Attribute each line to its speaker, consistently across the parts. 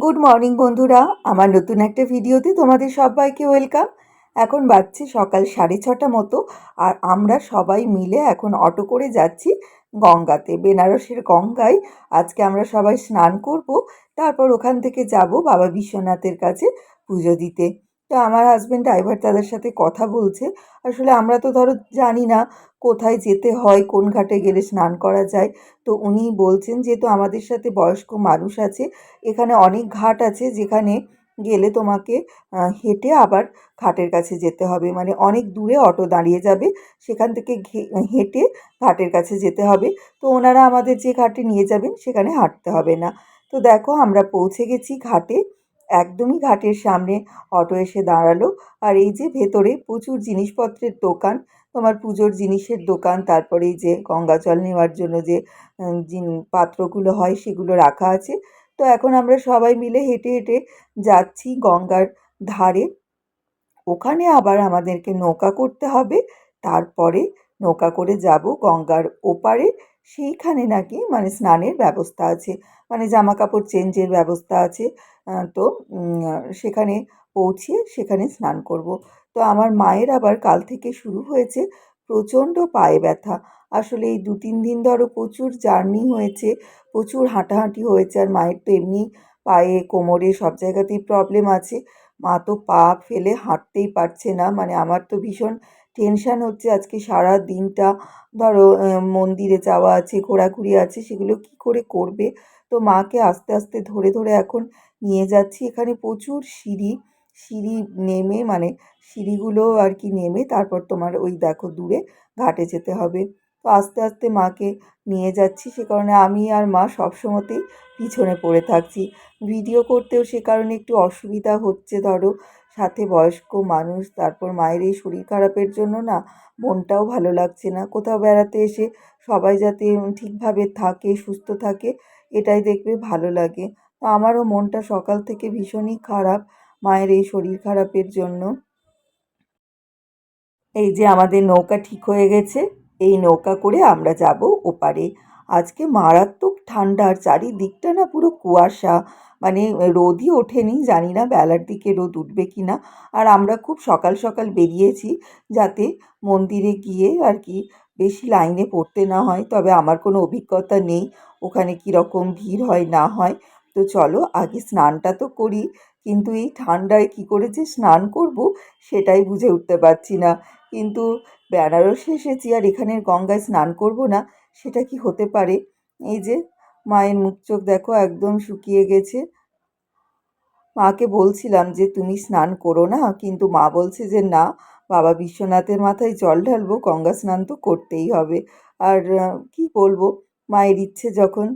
Speaker 1: Good morning বন্ধুরা, আমার নতুন একটা ভিডিওতে তোমাদের সবাইকে ওয়েলকাম। এখন বাজছে সকাল 6:30 মতো, আর আমরা সবাই মিলে এখন অটো করে যাচ্ছি গঙ্গাতে, বেনারসের গঙ্গায়। আজকে আমরা সবাই স্নান করব, তারপর ওখান থেকে যাব বাবা বিশ্বনাথের কাছে পুজো দিতে। তো আমার হাজব্যান্ড ড্রাইভার তাদের সাথে কথা বলছে। আসলে আমরা তো ধরো জানি না কোথায় যেতে হয়, কোন ঘাটে গেলে স্নান করা যায়। তো উনি বলছেন যেহেতু আমাদের সাথে বয়স্ক মানুষ আছে, এখানে অনেক ঘাট আছে যেখানে গেলে তোমাকে হেঁটে আবার ঘাটের কাছে যেতে হবে, মানে অনেক দূরে অটো দাঁড়িয়ে যাবে, সেখান থেকে হেঁটে ঘাটের কাছে যেতে হবে। তো ওনারা আমাদের যে ঘাটে নিয়ে যাবেন সেখানে হাঁটতে হবে না। তো দেখো আমরা পৌঁছে গেছি ঘাটে, একদমই ঘাটের সামনে অটো এসে দাঁড়ালো। আর এই যে ভেতরে প্রচুর জিনিসপত্রের দোকান, তোমার পুজোর জিনিসের দোকান, তারপরে এই যে গঙ্গা জল নেওয়ার জন্য যে পাত্রগুলো হয় সেগুলো রাখা আছে। তো এখন আমরা সবাই মিলে হেঁটে হেঁটে যাচ্ছি গঙ্গার ধারে। ওখানে আবার আমাদেরকে নৌকা করতে হবে, তারপরে নৌকা করে যাব গঙ্গার ওপারে। সেইখানে নাকি মানে স্নানের ব্যবস্থা আছে, মানে জামা কাপড় চেঞ্জের ব্যবস্থা আছে। তো সেখানে পৌঁছে সেখানে স্নান করব। তো আমার মায়ের আবার কাল থেকে শুরু হয়েছে প্রচণ্ড পায়ে ব্যথা। আসলে এই 2-3 দিন ধরো প্রচুর জার্নি হয়েছে, প্রচুর হাঁটাহাঁটি হয়েছে, আর মায়ের তো এমনি পায়ে কোমরে সব জায়গাতেই প্রবলেম আছে। মা তো পা ফেলে হাঁটতেই পারছে না, মানে আমার তো ভীষণ টেনশান হচ্ছে আজকে সারা দিনটা। ধরো মন্দিরে যাওয়া আছে, ঘোরাঘুরি আছে, সেগুলো কি করে করবে। তো মাকে আস্তে আস্তে ধরে ধরে এখন নিয়ে যাচ্ছি। এখানে প্রচুর সিঁড়ি, সিঁড়ি নেমে মানে সিঁড়িগুলো আর কি নেমে তারপর তোমার ওই দেখো দূরে ঘাটে যেতে হবে। তো আস্তে আস্তে মাকে নিয়ে যাচ্ছি, সে কারণে আমি আর মা সবসময়তেই পিছনে পড়ে থাকছি। ভিডিও করতেও সে কারণে একটু অসুবিধা হচ্ছে, ধরো সাথে বয়স্ক মানুষ, তারপর মায়ের এই শরীর খারাপের জন্য না মনটাও ভালো লাগছে না। কোথাও বেড়াতে এসে সবাই যাতে ঠিকভাবে থাকে, সুস্থ থাকে, এটাই দেখবে ভালো লাগে। তো আমারও মনটা সকাল থেকে ভীষণই খারাপ মায়ের এই শরীর খারাপের জন্য। এই যে আমাদের নৌকা ঠিক হয়ে গেছে, এই নৌকা করে আমরা যাব ওপারে। আজকে মারাত্মক ঠান্ডা, আর চারিদিকটা না পুরো কুয়াশা, মানে রোদই ওঠেনি, জানি না বেলার দিকে রোদ উঠবে কি না। আর আমরা খুব সকাল সকাল বেরিয়েছি যাতে মন্দিরে গিয়ে আর কি বেশি লাইনে পড়তে না হয়। তবে আমার কোনো অভিজ্ঞতা নেই ওখানে কীরকম ভিড় হয় না হয়। তো চলো আগে স্নানটা তো করি, কিন্তু এই ঠান্ডায় কী করে যে স্নান করব সেটাই বুঝে উঠতে পারছি না। কিন্তু বেনারসে এসেছি আর এখানের গঙ্গায় স্নান করব না, সেটা কি হতে পারে? এই যে মায়ের মুখ চোখ দেখো একদম শুকিয়ে গেছে। মাকে বলছিলাম যে তুমি স্নান করো না, কিন্তু মা বলছে যে না, বাবা বিশ্বনাথের মাথায় জল ঢালবো, গঙ্গা স্নান তো করতেই হবে। আর কি বলবো, মায়ের ইচ্ছে যখন,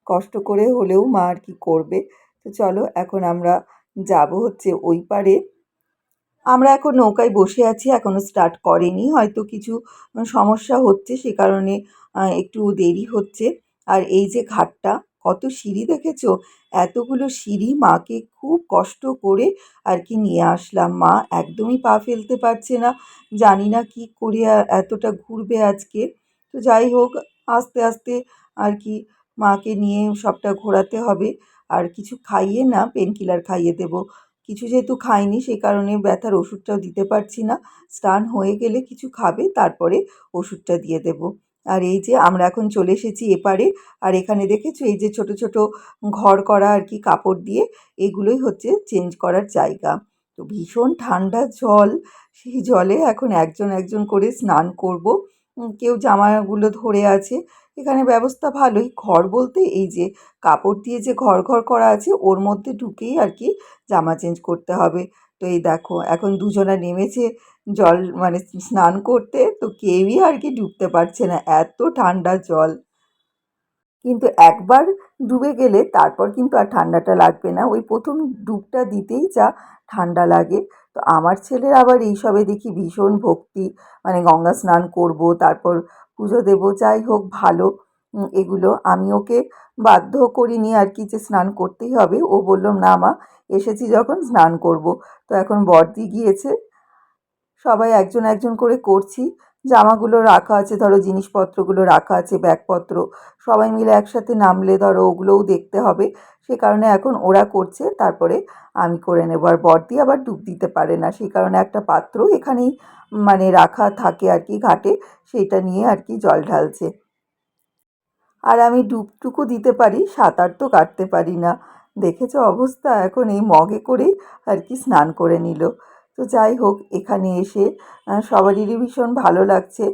Speaker 1: কষ্ট করে হলেও মা আর কি করবে। তো চলো এখন আমরা যাব হচ্ছে ওই পারে। আমরা এখন নৌকায় বসে আছি, এখনো স্টার্ট করেনি, হয়তো কিছু সমস্যা হচ্ছে সে কারণে একটু দেরি হচ্ছে। আর এই যে ঘাটটা, কত সিঁড়ি দেখেছো, এতগুলো সিঁড়ি মাকে খুব কষ্ট করে আর কি নিয়ে আসলাম। মা একদমই পা ফেলতে পারছে না, জানি না কি করে এতটা ঘুরবে আজকে। তো যাই হোক, আস্তে আস্তে আর কি মাকে নিয়ে সবটা ঘোরাতে হবে। আর কিছু খাইয়ে না, পেন কিলার খাইয়ে দেবো। কিছু যেহেতু খাইনি সেই কারণে ব্যথার ওষুধটাও দিতে পারছি না। স্নান হয়ে গেলে কিছু খাবে, তারপরে ওষুধটা দিয়ে দেব। আর এই যে আমরা এখন চলে এসেছি এপারে। আর এখানে দেখেছো এই যে ছোট ছোট ঘর করা আর কি কাপড় দিয়ে, এগুলোই হচ্ছে চেঞ্জ করার জায়গা। তো ভীষণ ঠান্ডা জল, সেই জলে এখন একজন একজন করে স্নান করব। কেউ জামাগুলো ধরে আছে। এখানে ব্যবস্থা ভালোই, ঘর বলতে এই যে কাপড় দিয়ে যে ঘর ঘর করা আছে ওর মধ্যে ঢুকেই আর কি জামা চেঞ্জ করতে হবে। তো এই দেখো এখন দুজনা নেমেছে জল মানে স্নান করতে, তো কেউই আর কি ডুবতে পারছে না, এত ঠান্ডা জল। কিন্তু একবার ডুবে গেলে তারপর কিন্তু আর ঠান্ডাটা লাগবে না, ওই প্রথম ডুবটা দিতেই যা ঠান্ডা লাগে। তো আমার ছেলের আবার এইসবে দেখি ভীষণ ভক্তি, মানে গঙ্গা স্নান করব, তারপর পুজো দেব, যাই হোক ভালো। এগুলো আমি ওকে বাধ্য করিনি আর কি যে স্নান করতেই হবে, ও বলল না মা, এসেছি যখন স্নান করব। তো এখন বড়দি গিয়েছে, সবাই একজন একজন করে করছি। জামাগুলো রাখা আছে, ধরো জিনিসপত্রগুলো রাখা আছে, ব্যাগপত্র, সবাই মিলে একসাথে নামলে ধরো ওগুলোও দেখতে হবে। সে কারণে এখন ওরা করছে, তারপরে আমি করে নেব। আর বড়দি আবার ডুব দিতে পারে না, সেই কারণে একটা পাত্র এখানেই মানে রাখা থাকে আর কি ঘাটে, সেইটা নিয়ে আর কি জল ঢালছে। আর আমি ডুবটুকু দিতে পারি, সাঁতার তো কাটতে পারি না। দেখেছো অবস্থা, এখন এই মগে করেই আর কি স্নান করে নিল। তো যাই হোক, এখানে এসে সবারই ভীষণ ভালো লাগছে।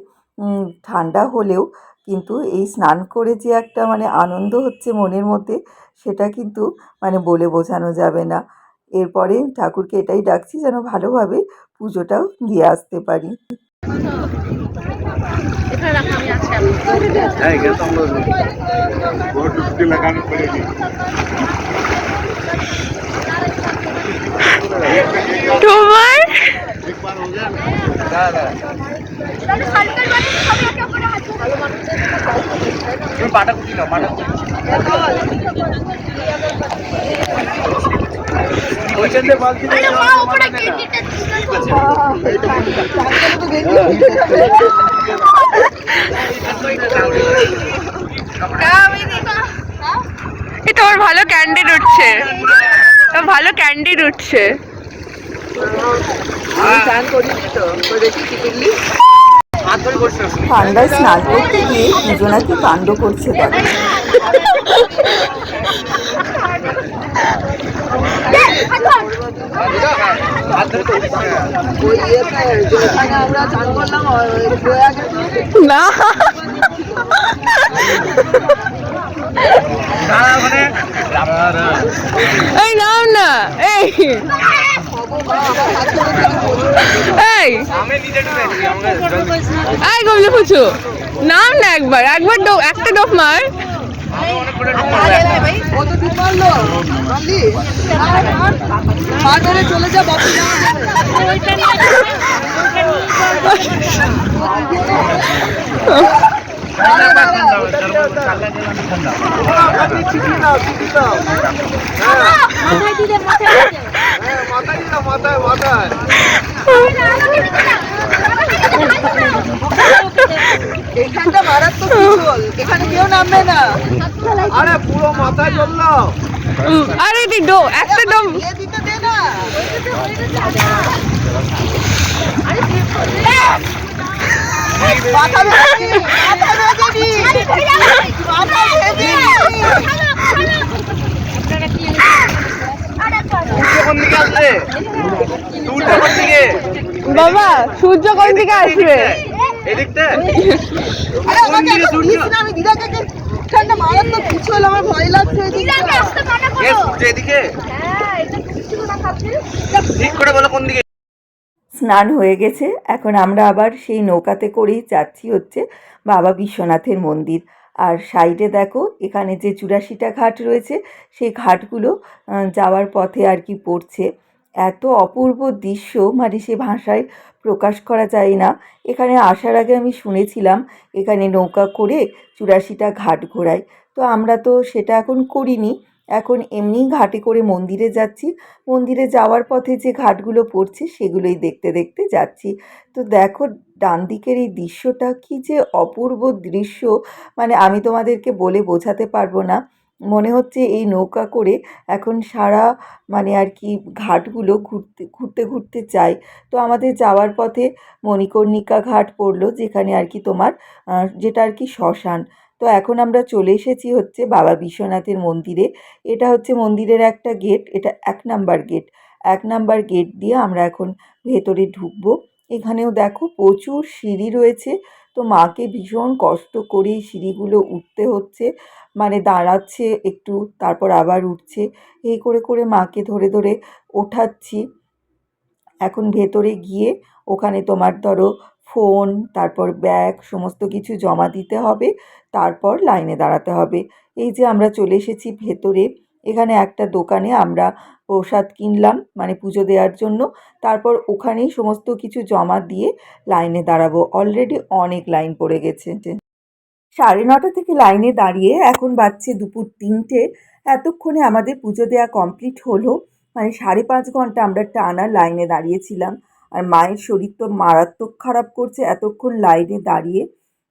Speaker 1: ঠান্ডা হলেও কিন্তু এই স্নান করে যে একটা মানে আনন্দ হচ্ছে মনের মধ্যে, সেটা কিন্তু মানে বলে বোঝানো যাবে না। এরপরে ঠাকুরকে এটাই ডাকছি যেন ভালোভাবে পুজোটাও দিয়ে আসতে পারি।
Speaker 2: তোমার এই তোমার ভালো ক্যান্ডিড উঠছে, ভালো ক্যান্ডিড উঠছে।
Speaker 1: ঠান্ডায় স্নান করতে গিয়ে দুজনা কি কাণ্ড করছে দেখো।
Speaker 2: না এই নাম না, এই এই এই গমলে পুছু নাম না, একবার একবার একটা ডোপ মার।
Speaker 3: চলে যা বাবু। এখানটা মারাত্মক পিছল, এখানে কেউ নামবে না। আরে পুরো মাথায় চললো।
Speaker 2: আরে ডো একটা ডোম
Speaker 3: দিতে দে না। মাথা ভেঙে
Speaker 2: বাবা, সূর্য কোন দিকে আসবে?
Speaker 3: আমি দিদাকে এখানটা মারাত্মক পিছল, আমার ভয় লাগছে।
Speaker 4: ঠিক করে বলো কোন দিকে।
Speaker 1: স্নান হয়ে গেছে, এখন আমরা আবার সেই নৌকাতে করেই যাচ্ছি হচ্ছে বাবা বিশ্বনাথের মন্দির। আর সাইডে দেখো এখানে যে ৮৪টা ঘাট রয়েছে, সেই ঘাটগুলো যাওয়ার পথে আর কি পড়ছে। এত অপূর্ব দৃশ্য মানে সে ভাষায় প্রকাশ করা যায় না। এখানে আসার আগে আমি শুনেছিলাম এখানে নৌকা করে ৮৪টা ঘাট ঘোরায়, তো আমরা তো সেটা এখন করিনি। এখন এমনিই ঘাটে করে মন্দিরে যাচ্ছি। মন্দিরে যাওয়ার পথে যে ঘাটগুলো পড়ছে সেগুলোই দেখতে দেখতে যাচ্ছি। তো দেখো ডান দিকের এই দৃশ্যটা কী যে অপূর্ব দৃশ্য, মানে আমি তোমাদেরকে বলে বোঝাতে পারবো না। মনে হচ্ছে এই নৌকা করে এখন সারা মানে আর কি ঘাটগুলো ঘুরতে ঘুরতে ঘুরতে যাই। তো আমাদের যাওয়ার পথে মণিকর্ণিকা ঘাট পড়লো, যেখানে আর কি তোমার যেটা আর কি শ্মশান। তো এখন আমরা চলে এসেছি হচ্ছে বাবা বিশ্বনাথের মন্দিরে। এটা হচ্ছে মন্দিরের একটা গেট, এটা ১ নাম্বার গেট। ১ নাম্বার গেট দিয়ে আমরা এখন ভেতরে ঢুকবো। এখানেও দেখো প্রচুর সিঁড়ি রয়েছে। তো মাকে ভীষণ কষ্ট করে এই সিঁড়িগুলো উঠতে হচ্ছে, মানে দাঁড়াচ্ছে একটু তারপর আবার উঠছে, এই করে করে মাকে ধরে ধরে ওঠাচ্ছি। এখন ভেতরে গিয়ে ওখানে তোমার ধরো ফোন, তারপর ব্যাগ সমস্ত কিছু জমা দিতে হবে, তারপর লাইনে দাঁড়াতে হবে। এই যে আমরা চলে এসেছি ভেতরে, এখানে একটা দোকানে আমরা প্রসাদ কিনলাম মানে পুজো দেওয়ার জন্য, তারপর ওখানেই সমস্ত কিছু জমা দিয়ে লাইনে দাঁড়াবো। অলরেডি অনেক লাইন পড়ে গেছে। ৯:৩০ থেকে লাইনে দাঁড়িয়ে এখন বাজছে দুপুর ৩টে। এতক্ষণে আমাদের পুজো দেওয়া কমপ্লিট হলো, মানে ৫.৫ ঘন্টা আমরা টানা লাইনে দাঁড়িয়েছিলাম। আর মায়ের শরীর তো মারাত্মক খারাপ করছে এতক্ষণ লাইনে দাঁড়িয়ে।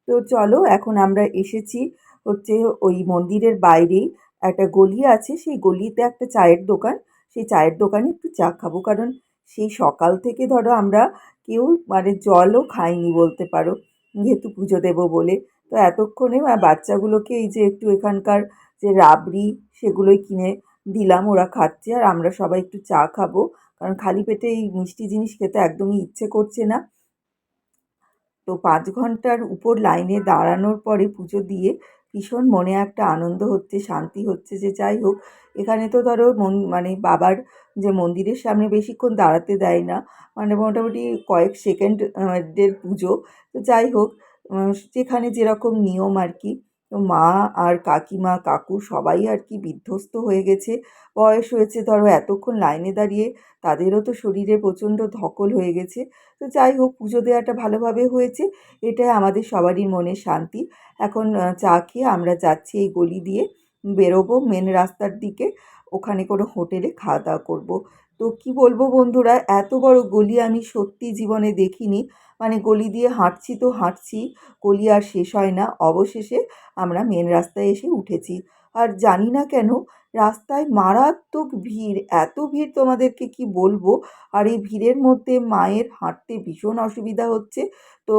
Speaker 1: তো চলো এখন আমরা এসেছি হচ্ছে ওই মন্দিরের বাইরেই, একটা গলি আছে, সেই গলিতে একটা চায়ের দোকান, সেই চায়ের দোকানে একটু চা খাবো। কারণ সেই সকাল থেকে ধরো আমরা কেউ মানে জলও খাইনি বলতে পারো, যেহেতু পুজো দেবো বলে। তো এতক্ষণে বাচ্চাগুলোকে এই যে একটু এখানকার যে রাবড়ি সেগুলোই কিনে দিলাম, ওরা খাচ্ছে। আর আমরা সবাই একটু চা খাবো, কারণ খালি পেটে এই মিষ্টি জিনিস খেতে একদমই ইচ্ছে করছে না। তো ৫ ঘন্টার উপর লাইনে দাঁড়ানোর পরে পুজো দিয়ে ভীষণ মনে একটা আনন্দ হচ্ছে, শান্তি হচ্ছে যে যাই হোক, এখানে তো ধরো মানে বাবার যে মন্দিরের সামনে বেশিক্ষণ দাঁড়াতে দেয় না, মানে মোটামুটি কয়েক সেকেন্ড দের পুজো। তো যাই হোক, যেখানে যেরকম নিয়ম আর কি। তো মা আর কাকিমা, কাকু সবাই আর কি বিধ্বস্ত হয়ে গেছে। বয়স হয়েছে ধরো এতক্ষণ লাইনে দাঁড়িয়ে, তাদেরও তো শরীরে প্রচণ্ড ধকল হয়ে গেছে। তো যাই হোক, পুজো দেওয়াটা ভালোভাবে হয়েছে, এটাই আমাদের সবারই মনে শান্তি। এখন চা খেয়ে আমরা যাচ্ছি এই গলি দিয়ে, বেরোবো মেন রাস্তার দিকে, ওখানে কোনো হোটেলে খাওয়া দাওয়া করবো। তো কি বলবো বন্ধুরা, এত বড় গলি আমি সত্যি জীবনে দেখিনি। মানে গলি দিয়ে হাঁটছি তো হাঁটছি, গলি আর শেষ হয় না। অবশেষে আমরা মেন রাস্তায় এসে উঠেছি। আর জানি না কেন রাস্তায় মারাত্মক ভিড়, এত ভিড় তোমাদেরকে কি বলবো। আর এই ভিড়ের মধ্যে মায়ের হাঁটতে ভীষণ অসুবিধা হচ্ছে। তো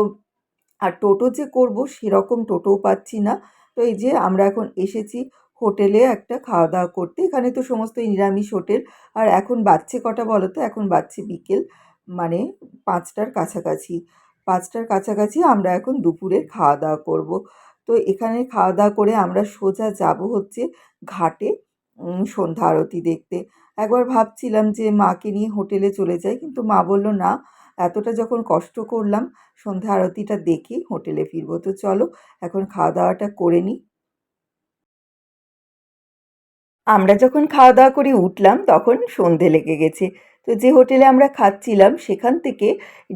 Speaker 1: আর টোটো যে করব সেরকম টোটোও পাচ্ছি না। তো এই যে আমরা এখন এসেছি হোটেলে একটা খাওয়া দাওয়া করতে। এখানে তো সমস্তই নিরামিষ হোটেল। আর এখন বাজছে কটা বলো তো? এখন বাজছে বিকেল মানে ৫টার কাছাকাছি। ৫টার কাছাকাছি আমরা এখন দুপুরে খাওয়া দাওয়া করব। তো এখানে খাওয়া দাওয়া করে আমরা সোজা যাব হচ্ছে ঘাটে সন্ধ্যা আরতি দেখতে। একবার ভাবছিলাম যে মাকে নিয়ে হোটেলে চলে যাই, কিন্তু মা বলল, "না, এতটা যখন কষ্ট করলাম, সন্ধ্যা আরতিটা দেখেই হোটেলে ফিরবো।" তো চলো এখন খাওয়া দাওয়াটা করে নিই। আমরা যখন খাওয়া দাওয়া করে উঠলাম তখন সন্ধে লেগে গেছে। তো যে হোটেলে আমরা খাচ্ছিলাম সেখান থেকে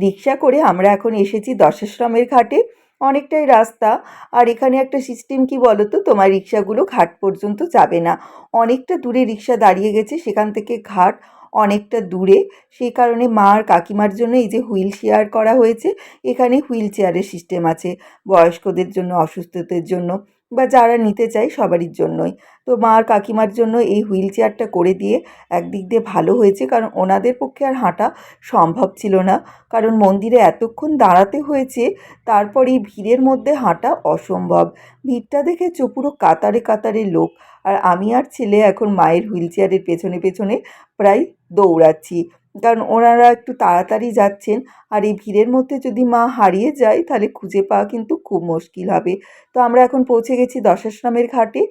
Speaker 1: রিক্সা করে আমরা এখন এসেছি দশাশ্রমের ঘাটে। অনেকটাই রাস্তা। আর এখানে একটা সিস্টেম কি বলো তো, তোমার রিক্সাগুলো ঘাট পর্যন্ত যাবে না, অনেকটা দূরে রিক্সা দাঁড়িয়ে গেছে, সেখান থেকে ঘাট অনেকটা দূরে। সেই কারণে মা আর কাকিমার জন্য এই যে হুইল শেয়ার করা হয়েছে। এখানে হুইল চেয়ারের সিস্টেম আছে, বয়স্কদের জন্য, অসুস্থদের জন্য, বা যারা নিতে চায় সবারই জন্যই। তো মা আর কাকিমার জন্য এই হুইল চেয়ারটা করে দিয়ে একদিক দিয়ে ভালো হয়েছে, কারণ ওনাদের পক্ষে আর হাঁটা সম্ভব ছিল না। কারণ মন্দিরে এতক্ষণ দাঁড়াতে হয়েছে, তারপর এই ভিড়ের মধ্যে হাঁটা অসম্ভব। ভিড়টা দেখেছো, পুরো কাতারে কাতারে লোক। আর আমি আর ছেলে এখন মায়ের হুইল চেয়ারের পেছনে পেছনে প্রায় দৌড়াচ্ছি, কারণ ওনারা একটু তাড়াতাড়ি যাচ্ছেন। আর এই ভিড়ের মধ্যে যদি মা হারিয়ে যায় তাহলে খুঁজে পাওয়া কিন্তু খুব মুশকিল হবে। তো আমরা এখন পৌঁছে গেছি দশাশ্রমের ঘাটে।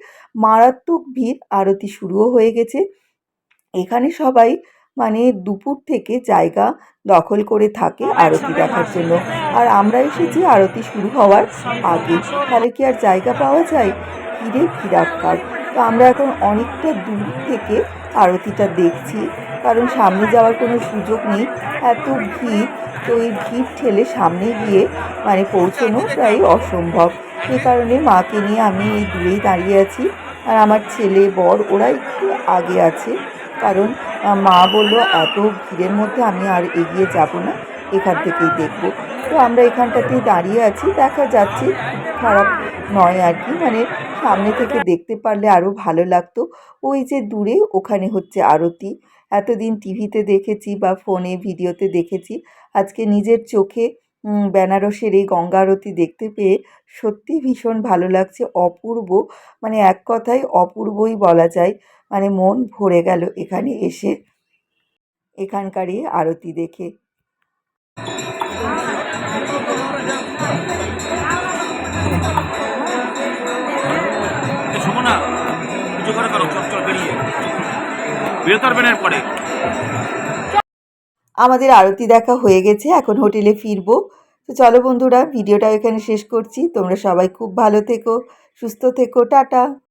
Speaker 1: মারাত্মক ভিড়, আরতি শুরুও হয়ে গেছে। এখানে সবাই মানে দুপুর থেকে জায়গা দখল করে থাকে আরতি দেখার জন্য। আর আমরা এসেছি আরতি শুরু হওয়ার আগে, তাহলে কি আর জায়গা পাওয়া যায়? ভিড়ে ভিড়াক্কার। তো আমরা এখন অনেকটা দূর থেকে আরতিটা দেখছি, কারণ সামনে যাওয়ার কোনো সুযোগ নেই, এত ভিড়। তো এই ভিড় ঠেলে সামনে গিয়ে মানে পৌঁছানো প্রায় অসম্ভব। সে কারণে মাকে নিয়ে আমি এই দূরেই দাঁড়িয়ে আছি। আর আমার ছেলে, বর ওরা একটু আগে আছে, কারণ মা বললো এত ভিড়ের মধ্যে আমি আর এগিয়ে যাব না, এখান থেকেই দেখব। তো আমরা এখানটাতেই দাঁড়িয়ে আছি, দেখা যাচ্ছে, খারাপ নয় আর কি, মানে সামনে থেকে দেখতে পারলে আরও ভালো লাগতো। ওই যে দূরে ওখানে হচ্ছে আরতি। এতদিন টিভিতে দেখেছি বা ফোনে ভিডিওতে দেখেছি, আজকে নিজের চোখে বেনারসের এই গঙ্গা আরতি দেখতে পেয়ে সত্যি ভীষণ ভালো লাগছে, অপূর্ব। মানে এক কথায় অপূর্বই বলা যায়। মানে মন ভরে গেল এখানে এসে, এখানকার এই আরতি দেখে।
Speaker 4: শোনো না, পুজো করে করো, চল চল বেরিয়ে বেরোতে পারবেন এরপরে।
Speaker 1: আমাদের আরতি দেখা হয়ে গেছে, এখন হোটেলে ফিরবো। তো চলো বন্ধুরা, ভিডিওটা এখানে শেষ করছি। তোমরা সবাই খুব ভালো থেকো, সুস্থ থেকো, টাটা।